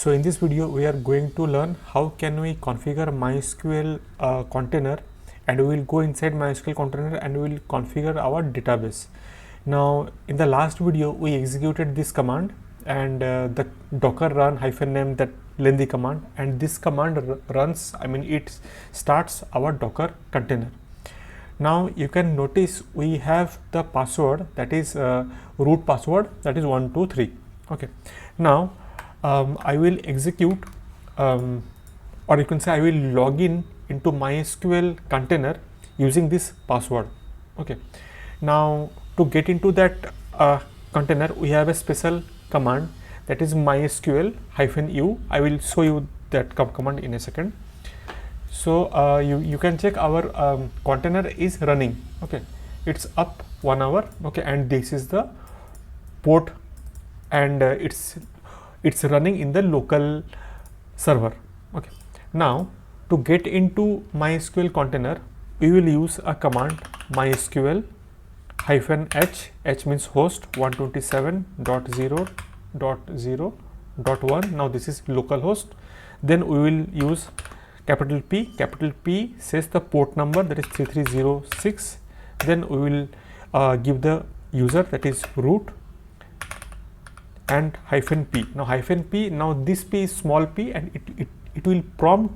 So in this video we are going to learn how can we configure MySQL container, and we will go inside MySQL container and we will configure our database. Now in the last video we executed this command and the docker run -m, that lengthy command, and this command runs, it starts our Docker container. Now you can notice we have the password, that is root password, that is 123. Okay, now I will execute or you can say I will log in into MySQL container using this password. Okay, now to get into that container we have a special command, that is mysql -u. I will show you that command in a second. So you can check our container is running. Okay, it's up 1 hour. Okay, and this is the port, and it's running in the local server. Okay, now to get into MySQL container we will use a command mysql -h. H means host 127.0.0.1. now this is localhost. Then we will use capital P. Capital P says the port number, that is 3306. Then we will give the user, that is root, and -p. Now -p, now this P is small p, and it will prompt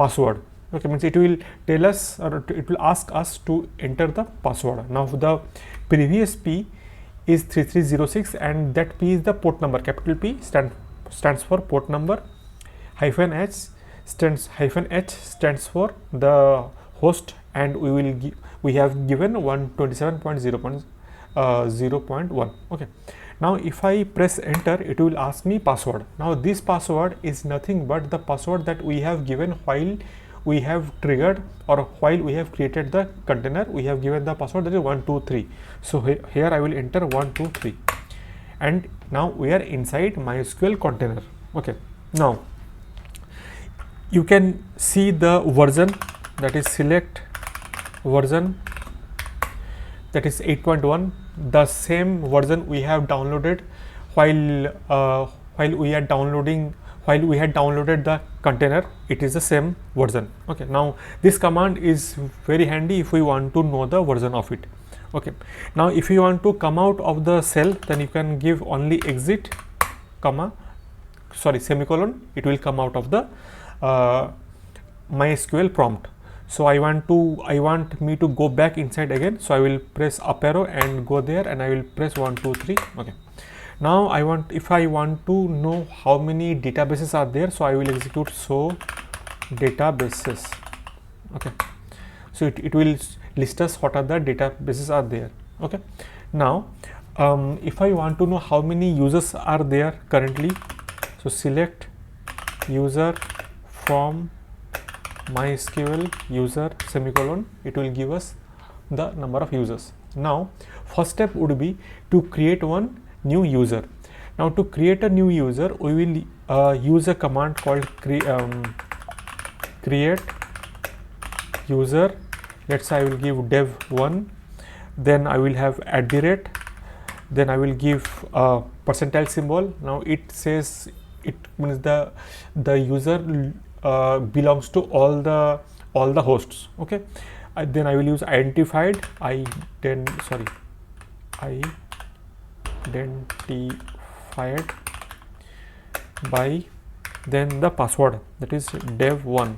password. Okay, means it will tell us, or it will ask us to enter the password. Now the previous P is 3306 and that P is the port number. Capital P stands for port number, -h stands for the host, and we have given 127.0.0.1. okay, now if I press enter it will ask me password. Now this password is nothing but the password that we have given while we have triggered, or while we have created the container. We have given the password, that is 123. so here I will enter 123, and now we are inside MySQL container. Okay, now you can see the version, that is select version, that is 8.1, the same version we have downloaded while we had downloaded the container. It is the same version. Okay, now this command is very handy if we want to know the version of it. Okay, now if you want to come out of the cell, then you can give only exit semicolon. It will come out of the MySQL prompt. So I want me to go back inside again, so I will press up arrow and go there, and I will press 123. okay, now if I want to know how many databases are there, so I will execute so databases. Okay, so it will list us what are the databases are there. Okay, now if I want to know how many users are there currently, so select user from MySQL user semicolon. It will give us the number of users. Now first step would be to create one new user. Now to create a new user we will use a command called create user. Let's say I will give dev1, then I will have @, then I will give percentile symbol. Now it says, it means the user belongs to all the hosts. Okay, then I will use identified by then the password, that is dev1.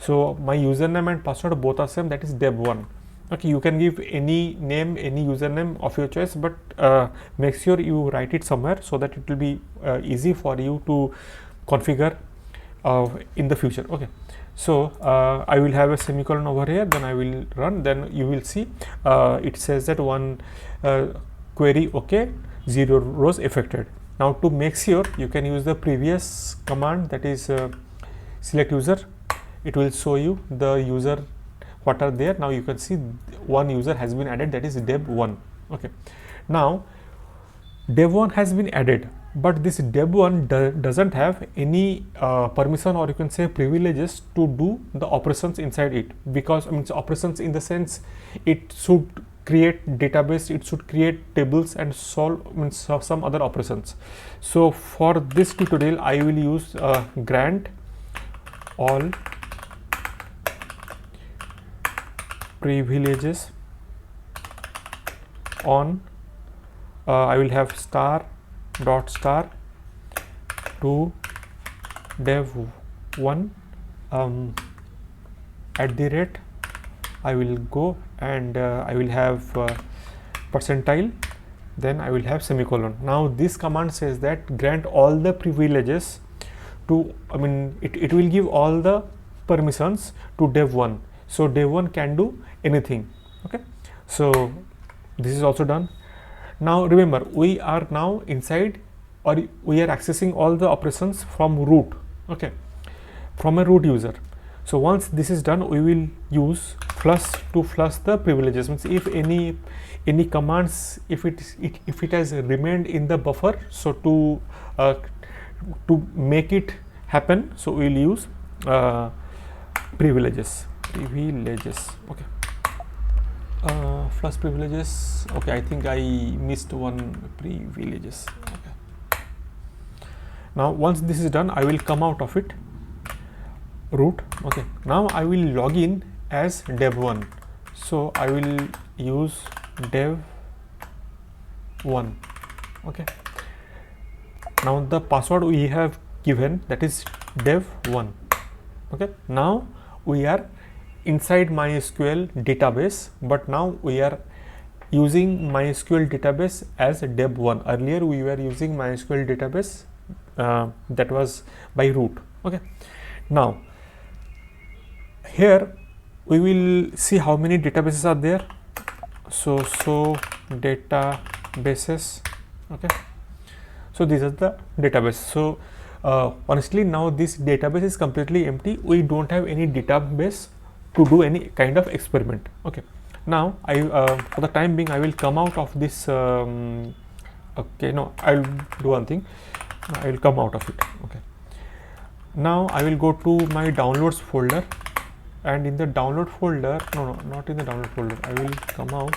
so my username and password both are same, that is dev1. okay, you can give any name, any username of your choice, but make sure you write it somewhere so that it will be easy for you to configure in the future. Okay, so I will have a semicolon over here, then I will run, then you will see it says that one query okay, 0 rows affected. Now to make sure, you can use the previous command, that is select user. It will show you the user what are there. Now you can see one user has been added, that is dev1. okay, now dev1 has been added, but this dev1 doesn't have any permission, or you can say privileges, to do the operations inside it. Because operations in the sense, it should create database, it should create tables and solve some other operations. So for this tutorial I will use grant all privileges on I will have star dot star to dev1 at the rate, I will go and I will have percentile, then I will have semicolon. Now this command says that grant all the privileges to, it will give all the permissions to dev1, so dev1 can do anything. Okay, so this is also done. Now remember, we are now inside, or we are accessing all the operations from root, okay, from a root user. So once this is done, we will use flush to flush the privileges. Means if any commands, if it has remained in the buffer, so to make it happen, so we will use privileges. Okay, flush privileges. Okay, I think I missed one privileges. Okay. Now once this is done, I will come out of it, root. Okay, now I will log in as dev1, so I will use dev1. Okay, now the password we have given, that is dev1. Okay, now we are inside MySQL database, but now we are using MySQL database as dev1. Earlier we were using MySQL database that was by root. Okay, now here we will see how many databases are there. So databases. Okay, so these are the database. So honestly, now this database is completely empty. We don't have any database to do any kind of experiment. Okay, now I for the time being I will come out of this. Okay, no, I'll do one thing. I will come out of it. Okay, now I will go to my downloads folder, and in the download folder, no, not in the download folder, I will come out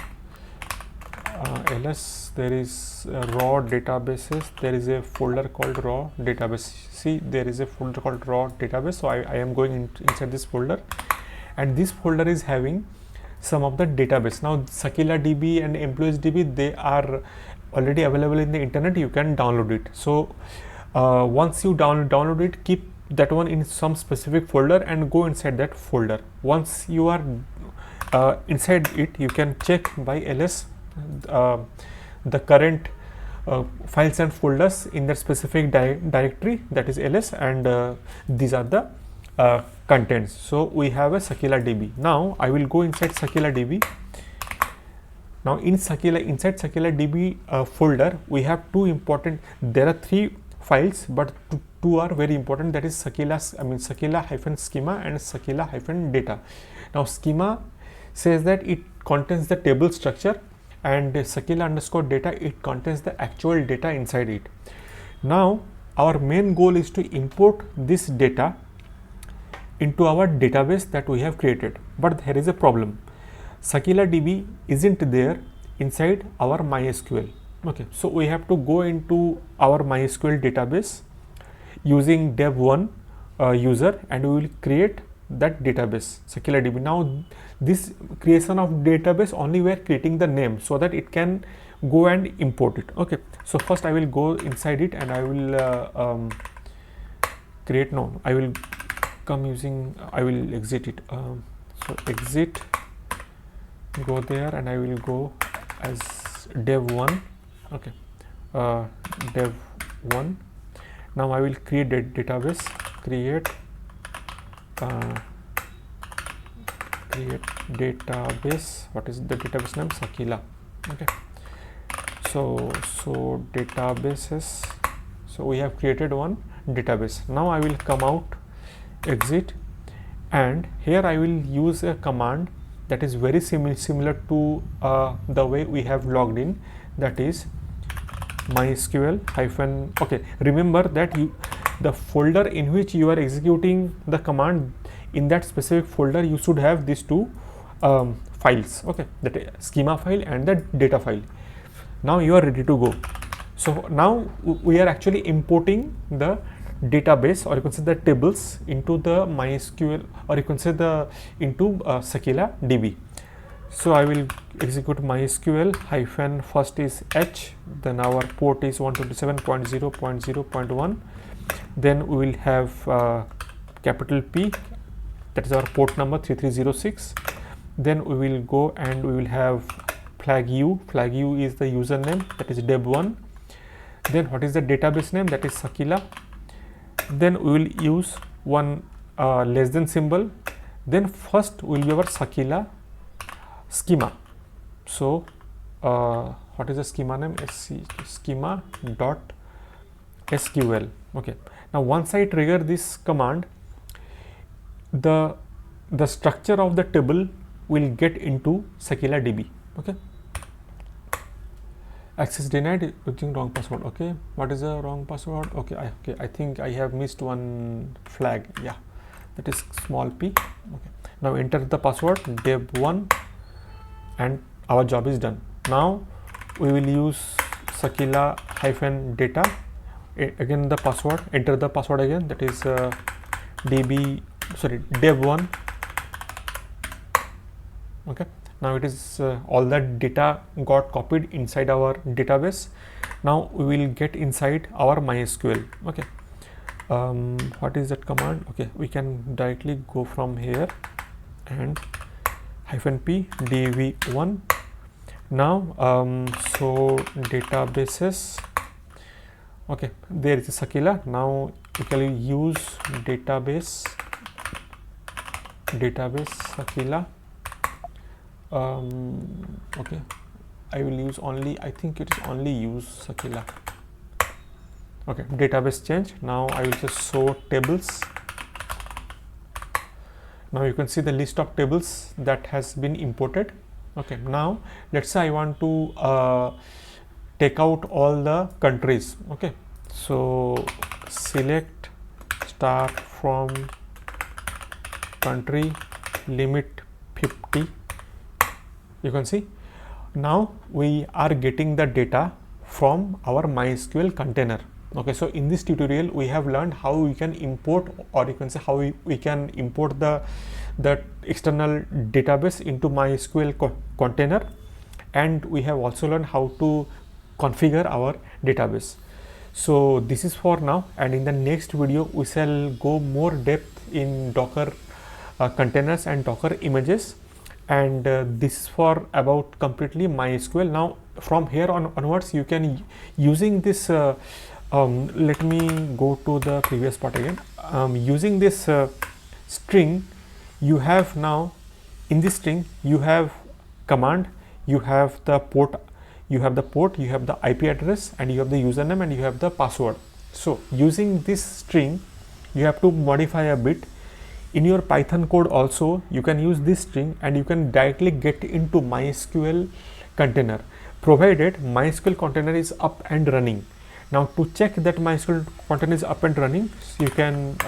ls, there is raw databases, there is a folder called raw database. See, there is a folder called raw database, so I am going inside this folder, and this folder is having some of the database. Now Sakila DB and employees DB, they are already available in the internet, you can download it. So once you download it, keep that one in some specific folder and go inside that folder. Once you are inside it, you can check by ls the current files and folders in that specific directory, that is ls, and these are the contents. So we have a Sakila DB. Now I will go inside Sakila DB. Now inside Sakila DB folder, we have two important, there are 3 files, but two are very important, that is Sakila-schema and Sakila-data. Now schema says that it contains the table structure, and Sakila_data, it contains the actual data inside it. Now our main goal is to import this data into our database that we have created, but there is a problem. Sakila DB isn't there inside our MySQL. Okay, so we have to go into our MySQL database using dev1 user, and we will create that database Sakila DB. Now this creation of database, only we are creating the name so that it can go and import it. Okay, so first I will go inside it and I will create, no, I will come using, I will exit it. So exit, go there, and I will go as dev1. Okay, dev1. Now I will create a database, create database. What is the database name? Sakila. Okay, so databases, so we have created one database. Now I will come out, exit, and here I will use a command that is very similar to the way we have logged in, that is mysql hyphen. Okay, remember that the folder in which you are executing the command, in that specific folder you should have these two files, okay, that schema file and the data file. Now you are ready to go. So now we are actually importing the database, or you can say the tables, into the MySQL, or you can say the into Sakila DB. So I will execute MySQL hyphen first is H, then our port is 127.0.0.1, then we will have capital P, that is our port number 3306. Then we will go and we will have flag U is the username, that is deb1. Then what is the database name, that is Sakila. Then we will use one less than symbol. Then first will be our Sakila schema. So what is the schema name, schema dot SQL. Okay, now once I trigger this command, the structure of the table will get into Sakila DB. Okay, access denied using wrong password. Okay, what is the wrong password? Okay, I think I have missed one flag. Yeah, that is small p. Okay, now enter the password deb1 and our job is done. Now we will use Sakila hyphen data. Again the password, enter the password again, that is dev1. Okay, now it is all that data got copied inside our database. Now we will get inside our MySQL. Okay, what is that command? Okay, we can directly go from here and hyphen p dv1. Now so databases, okay, there is a Sakila. Now we can use database Sakila. Okay, I will use only, I think it is only use Sakila. Okay, database change. Now I will just show tables. Now you can see the list of tables that has been imported. Okay, now let's say I want to take out all the countries. Okay, so select start from country limit 50. You can see now we are getting the data from our MySQL container. Okay, so in this tutorial we have learned how we can import, or you can say how we can import the external database into MySQL container, and we have also learned how to configure our database. So this is for now, and in the next video we shall go more depth in Docker containers and Docker images, and this is for about completely MySQL. Now from here onwards you can using this let me go to the previous part again. Using this string, you have now in this string you have command, you have the port, you have the IP address, and you have the username, and you have the password. So using this string you have to modify a bit. In your Python code also you can use this string and you can directly get into MySQL container, provided MySQL container is up and running. Now to check that MySQL container is up and running, you can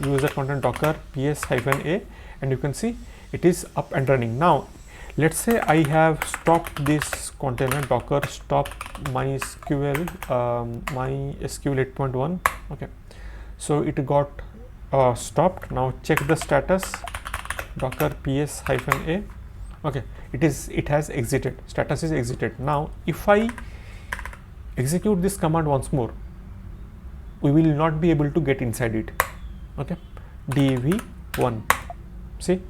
use the container docker ps-a, and you can see it is up and running. Now let's say I have stopped this container docker stop MySQL MySQL 8.1. okay, so it got stopped. Now check the status docker ps-a. okay, it has exited, status is exited. Now if I execute this command once more, we will not be able to get inside it. Okay, dv1, see,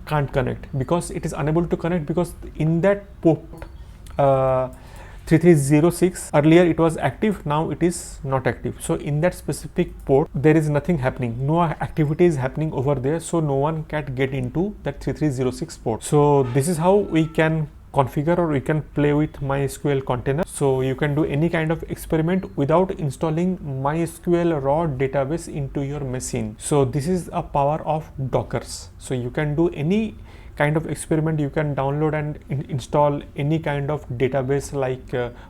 can't connect because it is unable to connect, because in that port 3306 earlier it was active, now it is not active. So in that specific port there is nothing happening, no activity is happening over there, so no one can get into that 3306 port. So this is how we can configure, or we can play with MySQL container. So you can do any kind of experiment without installing MySQL raw database into your machine. So this is a power of Dockers. So you can do any kind of experiment, you can download and install any kind of database like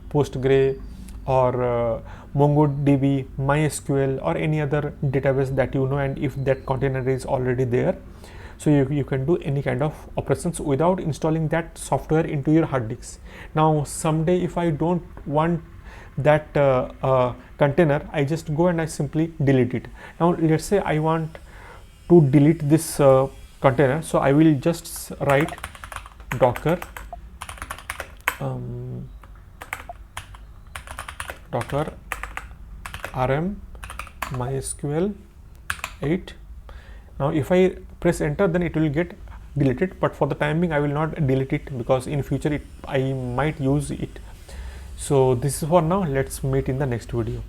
Postgre or MongoDB, MySQL, or any other database that you know, and if that container is already there. so you can do any kind of operations without installing that software into your hard disk. Now someday if I don't want that container, I just go and I simply delete it. Now let's say I want to delete this container, so I will just write docker docker rm mysql 8. Now if I press enter, then it will get deleted, but for the time being I will not delete it because in future I might use it. So this is for now. Let's meet in the next video.